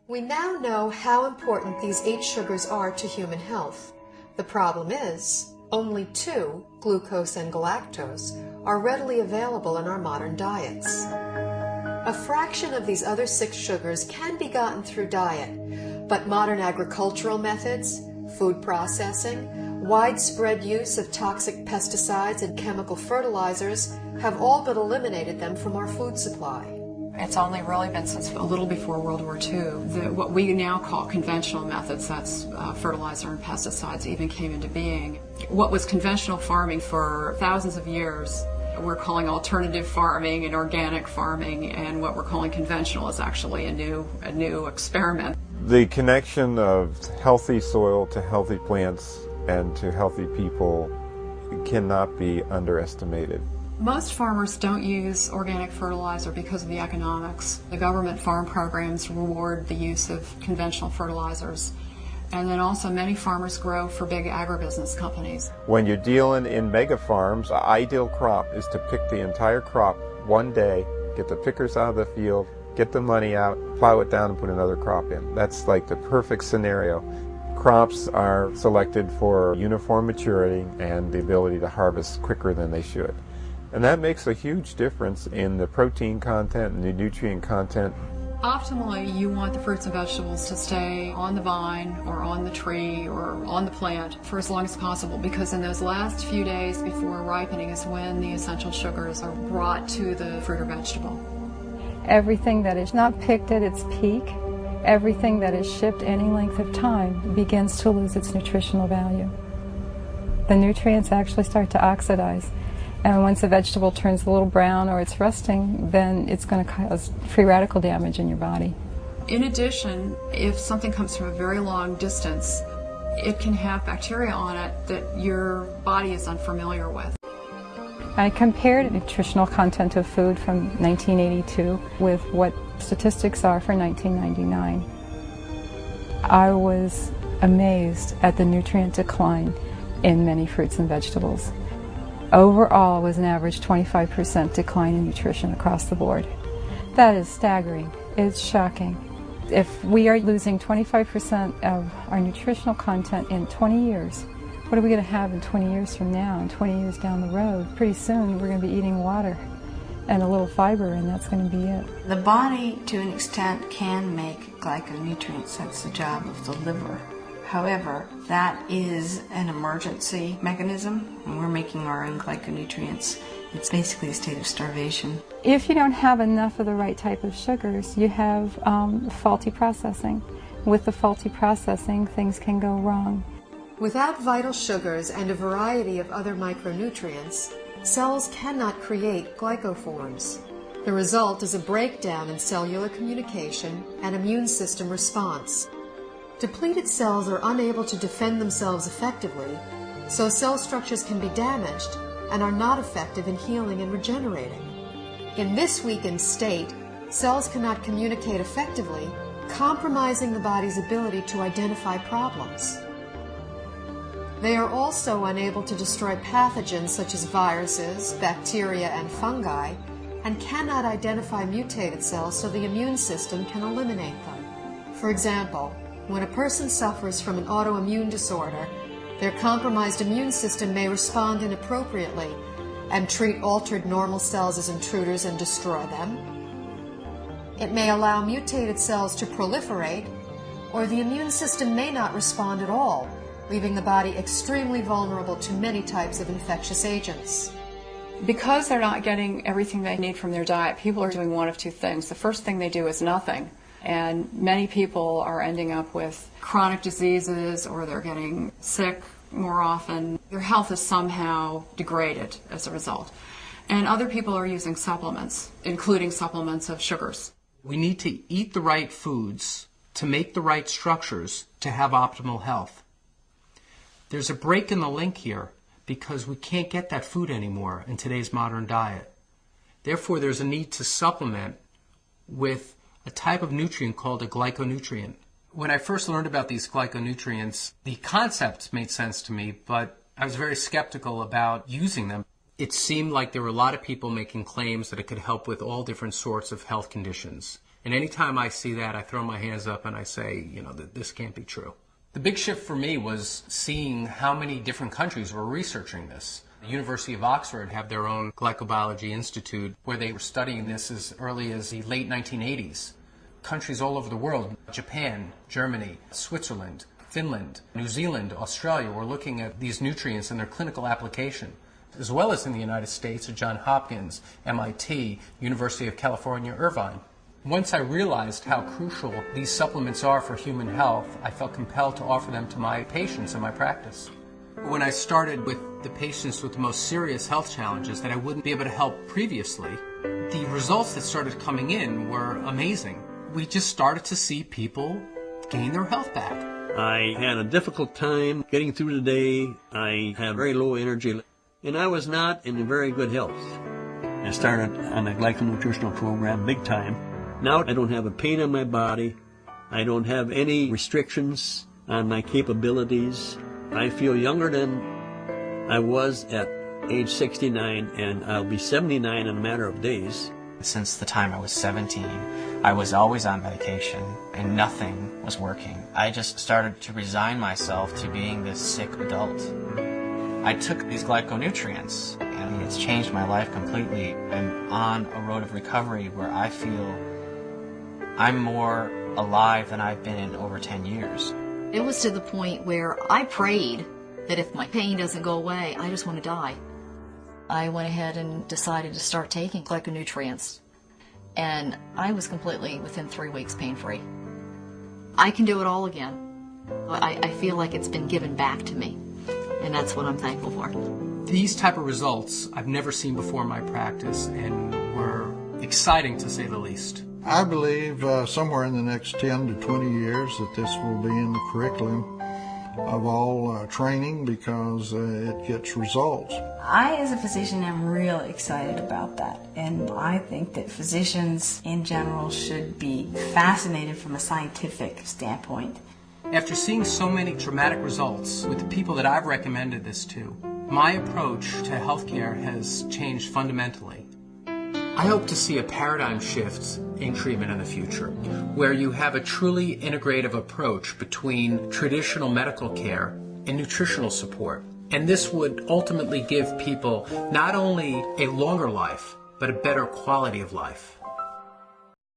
We now know how important these 8 sugars are to human health. The problem is, only 2, glucose and galactose, are readily available in our modern diets. A fraction of these other 6 sugars can be gotten through diet, but modern agricultural methods, food processing, widespread use of toxic pesticides and chemical fertilizers have all but eliminated them from our food supply. It's only really been since a little before World War II that what we now call conventional methods, that's fertilizer and pesticides, even came into being. What was conventional farming for thousands of years, we're calling alternative farming and organic farming, and what we're calling conventional is actually a new experiment. The connection of healthy soil to healthy plants and to healthy people cannot be underestimated. Most farmers don't use organic fertilizer because of the economics. The government farm programs reward the use of conventional fertilizers. And then also many farmers grow for big agribusiness companies. When you're dealing in mega farms, the ideal crop is to pick the entire crop one day, get the pickers out of the field, get the money out, plow it down and put another crop in. That's like the perfect scenario. Crops are selected for uniform maturity and the ability to harvest quicker than they should. And that makes a huge difference in the protein content and the nutrient content. Optimally, you want the fruits and vegetables to stay on the vine or on the tree or on the plant for as long as possible, because in those last few days before ripening is when the essential sugars are brought to the fruit or vegetable. Everything that is not picked at its peak, everything that is shipped any length of time begins to lose its nutritional value. The nutrients actually start to oxidize. And once a vegetable turns a little brown or it's rusting, then it's going to cause free radical damage in your body. In addition, if something comes from a very long distance, it can have bacteria on it that your body is unfamiliar with. I compared nutritional content of food from 1982 with what statistics are for 1999. I was amazed at the nutrient decline in many fruits and vegetables. Overall was an average 25% decline in nutrition across the board. That is staggering. It's shocking. If we are losing 25% of our nutritional content in 20 years, what are we going to have in 20 years from now and 20 years down the road? Pretty soon we're going to be eating water and a little fiber, and that's going to be it. The body, to an extent, can make glyconutrients. That's the job of the liver. However, that is an emergency mechanism. When we're making our own glyconutrients, it's basically a state of starvation. If you don't have enough of the right type of sugars, you have faulty processing. With the faulty processing, things can go wrong. Without vital sugars and a variety of other micronutrients, cells cannot create glycoforms. The result is a breakdown in cellular communication and immune system response. Depleted cells are unable to defend themselves effectively, so cell structures can be damaged and are not effective in healing and regenerating. In this weakened state, cells cannot communicate effectively, compromising the body's ability to identify problems. They are also unable to destroy pathogens such as viruses, bacteria, and fungi, and cannot identify mutated cells so the immune system can eliminate them. For example, when a person suffers from an autoimmune disorder, their compromised immune system may respond inappropriately and treat altered normal cells as intruders and destroy them. It may allow mutated cells to proliferate, or the immune system may not respond at all, leaving the body extremely vulnerable to many types of infectious agents. Because they're not getting everything they need from their diet, people are doing one of two things. The first thing they do is nothing. And many people are ending up with chronic diseases, or they're getting sick more often. Their health is somehow degraded as a result. And other people are using supplements, including supplements of sugars. We need to eat the right foods to make the right structures to have optimal health. There's a break in the link here because we can't get that food anymore in today's modern diet. Therefore, there's a need to supplement with a type of nutrient called a glyconutrient. When I first learned about these glyconutrients, the concepts made sense to me, but I was very skeptical about using them. It seemed like there were a lot of people making claims that it could help with all different sorts of health conditions. And anytime I see that, I throw my hands up and I say, this can't be true. The big shift for me was seeing how many different countries were researching this. The University of Oxford have their own Glycobiology Institute where they were studying this as early as the late 1980s. Countries all over the world, Japan, Germany, Switzerland, Finland, New Zealand, Australia, were looking at these nutrients and their clinical application, as well as in the United States at Johns Hopkins, MIT, University of California, Irvine. Once I realized how crucial these supplements are for human health, I felt compelled to offer them to my patients in my practice. When I started with the patients with the most serious health challenges that I wouldn't be able to help previously, the results that started coming in were amazing. We just started to see people gain their health back. I had a difficult time getting through the day. I had very low energy, and I was not in very good health. I started on a glyconutritional program big time. Now I don't have a pain in my body. I don't have any restrictions on my capabilities. I feel younger than I was at age 69, and I'll be 79 in a matter of days. Since the time I was 17, I was always on medication and nothing was working. I just started to resign myself to being this sick adult. I took these glyconutrients and it's changed my life completely. I'm on a road of recovery where I feel I'm more alive than I've been in over 10 years. It was to the point where I prayed that if my pain doesn't go away, I just want to die. I went ahead and decided to start taking glyconutrients, and I was completely, within 3 weeks, pain-free. I can do it all again. I feel like it's been given back to me, and that's what I'm thankful for. These type of results I've never seen before in my practice and were exciting to say the least. I believe somewhere in the next 10 to 20 years that this will be in the curriculum of all training because it gets results. I, as a physician, am real excited about that. And I think that physicians in general should be fascinated from a scientific standpoint. After seeing so many dramatic results with the people that I've recommended this to, my approach to healthcare has changed fundamentally. I hope to see a paradigm shift in treatment in the future, where you have a truly integrative approach between traditional medical care and nutritional support. And this would ultimately give people not only a longer life, but a better quality of life.